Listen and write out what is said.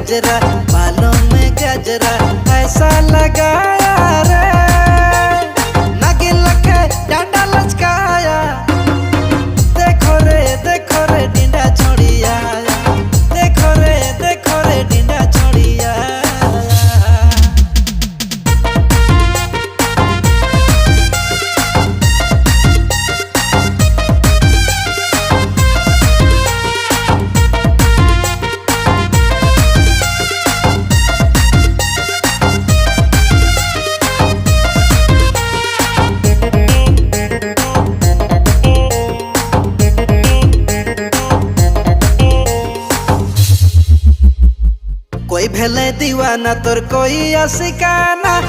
गजरा, बालों में गजरा ऐसा लगाया रे, नागिन लखे डांडा लचकाया। देखो रे डिंडा छोड़िया, देखो रे डिंडा छोड़िया। कोई भेले दीवाना तोर कोई आशिकाना।